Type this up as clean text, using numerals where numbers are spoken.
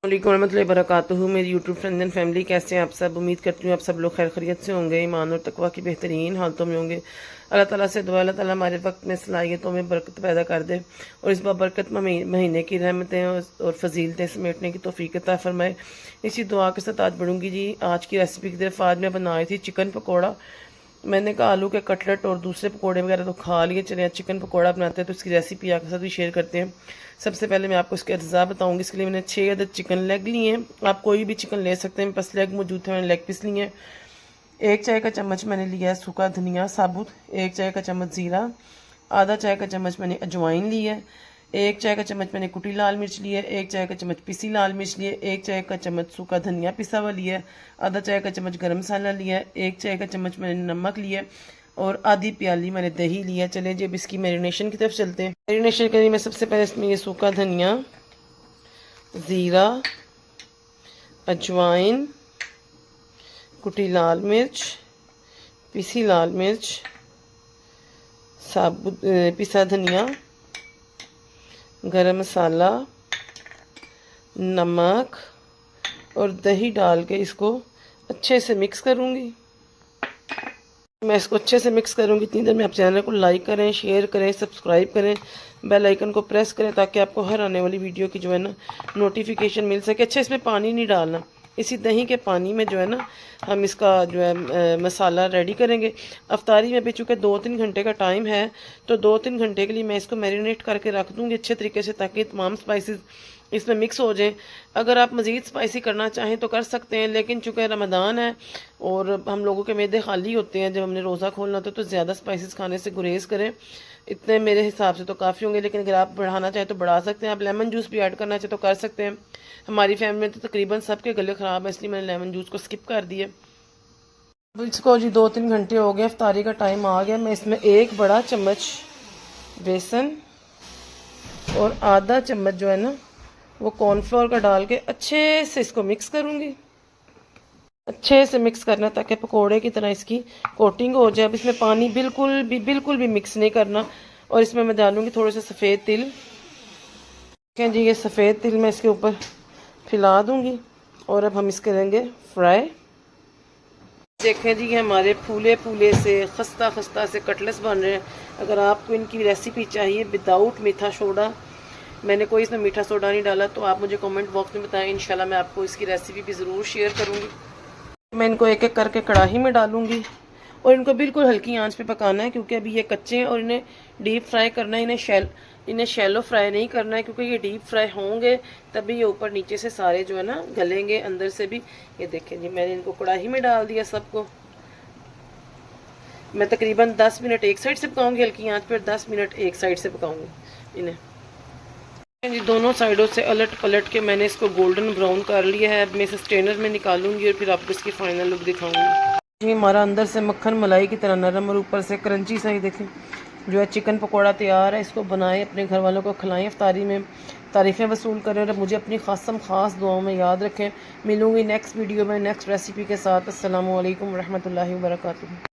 वालेकुम रहमतुल्लाहि व बरकातुहू। मेरी यूट्यूब फ्रेंड्स एंड फैमिली, कैसे हैं आप सब। उम्मीद करती हूँ आप सब लोग खैर खैरियत से होंगे, ईमान और तकवा की बेहतरीन हालतों में होंगे। अल्लाह ताला से दुआ, अल्लाह ताला हमारे वक्त में सलाहियतों में बरकत पैदा कर दे और इस बाबरकत महीने की रहमतें और फजीलतें समेटने की तौफीक अता फरमाए। इसी दुआ के साथ आज बढ़ूँगी जी आज की रेसिपी की तरफ। आज मैं बना रही थी चिकन पकौड़ा। मैंने कहा आलू के कटलेट और दूसरे पकोड़े वगैरह तो खा लिए, चले चिकन पकोड़ा बनाते हैं तो इसकी रेसिपी आपके साथ भी शेयर करते हैं। सबसे पहले मैं आपको इसके अज्जा बताऊंगी। इसके लिए मैंने 6 अदद चिकन लेग लिए हैं। आप कोई भी चिकन ले सकते हैं, बस लेग मौजूद थे, मैंने लेग पीस लिए हैं। 1 चाय का चम्मच मैंने लिया है सूखा धनिया साबुत, 1 चाय का चम्मच ज़ीरा, आधा चाय का चम्मच मैंने अजवाइन ली है, 1 चाय का चम्मच मैंने कुटी लाल मिर्च ली है, 1 चाय का चम्मच पिसी लाल मिर्च ली है, 1 चाय का चम्मच सूखा धनिया पिसा हुआ लिया है, आधा चाय का चम्मच गरम मसाला लिया है, 1 चाय का चम्मच मैंने नमक लिया है और आधी प्याली मैंने दही लिया। चले जी अब इसकी मैरिनेशन की तरफ चलते हैं। मैरिनेशन के लिए मैं सबसे पहले इसमें ये सूखा धनिया, ज़ीरा, अजवाइन, कुटी लाल मिर्च, पिसी लाल मिर्च, साबुत पिसा धनिया, गरम मसाला, नमक और दही डाल के इसको अच्छे से मिक्स करूँगी। मैं इसको अच्छे से मिक्स करूँगी। इतनी देर में आप चैनल को लाइक करें, शेयर करें, सब्सक्राइब करें, बेल आइकन को प्रेस करें ताकि आपको हर आने वाली वीडियो की जो है ना नोटिफिकेशन मिल सके। अच्छा, इसमें पानी नहीं डालना, इसी दही के पानी में जो है ना हम इसका जो है मसाला रेडी करेंगे। अफ्तारी में भी चूँकि 2-3 घंटे का टाइम है तो 2-3 घंटे के लिए मैं इसको मैरिनेट करके रख दूँगी अच्छे तरीके से ताकि तमाम स्पाइसेस इसमें मिक्स हो जाए। अगर आप मज़ीद स्पाइसी करना चाहें तो कर सकते हैं, लेकिन चूँकि रमज़ान है और हम लोगों के मैदे खाली होते हैं जब हमने रोज़ा खोलना होता है तो ज़्यादा स्पाइसेस खाने से गुरेज करें। इतने मेरे हिसाब से तो काफ़ी होंगे, लेकिन अगर आप बढ़ाना चाहें तो बढ़ा सकते हैं। आप लेमन जूस भी ऐड करना चाहें तो कर सकते हैं। हमारी फैमिली में तो तकरीबन सबके गले ख़राब है, इसलिए मैंने लेमन जूस को स्किप कर दिया। इसको जी 2-3 घंटे हो गए, इफ्तारी का टाइम आ गया। मैं इसमें 1 बड़ा चम्मच बेसन और आधा चम्मच जो है ना वो कॉर्नफ्लोर का डाल के अच्छे से इसको मिक्स करूँगी। अच्छे से मिक्स करना ताकि पकोड़े की तरह इसकी कोटिंग हो जाए। अब इसमें पानी बिल्कुल भी मिक्स नहीं करना। और इसमें मैं डालूँगी थोड़े से सफ़ेद तिल। देखें जी, ये सफ़ेद तिल मैं इसके ऊपर फैला दूँगी और अब हम इसके करेंगे फ्राई। देखें जी, ये हमारे फूले फूले से खस्ता से कटलेट्स बन रहे हैं। अगर आपको इनकी रेसिपी चाहिए विदाउट मीठा सोडा, मैंने कोई इसमें मीठा सोडा नहीं डाला, तो आप मुझे कमेंट बॉक्स में बताएं। इंशाल्लाह मैं आपको इसकी रेसिपी भी ज़रूर शेयर करूँगी। मैं इनको एक एक करके कढ़ाई में डालूँगी और इनको बिल्कुल हल्की आंच पे पकाना है क्योंकि अभी ये कच्चे हैं और इन्हें डीप फ्राई करना है। इन्हें शैलो फ्राई नहीं करना है क्योंकि ये डीप फ्राई होंगे तभी ये ऊपर नीचे से सारे जो है ना गलेंगे, अंदर से भी। ये देखें जी, मैंने इनको कढ़ाई में डाल दिया सबको। मैं तकरीबन 10 मिनट एक साइड से पकाऊंगी हल्की आंच पर, 10 मिनट एक साइड से पकाऊंगी इन्हें जी। दोनों साइडों से अलट पलट के मैंने इसको गोल्डन ब्राउन कर लिया है। अब मैं इसे स्ट्रेनर में निकालूंगी और फिर आपको इसकी फाइनल लुक दिखाऊंगी जी। हमारा अंदर से मक्खन मलाई की तरह नरम और ऊपर से क्रंची सा ही देखें जो है चिकन पकोड़ा तैयार है। इसको बनाएं, अपने घर वालों को खिलाएं, इफ्तारी में तारीफ़ें वसूल करें और मुझे अपनी खास दुआओं में याद रखें। मिलूंगी नेक्स्ट वीडियो में नेक्स्ट रेसिपी के साथ। अस्सलामु अलैकुम रहमतुल्लाहि व बरकातुहू।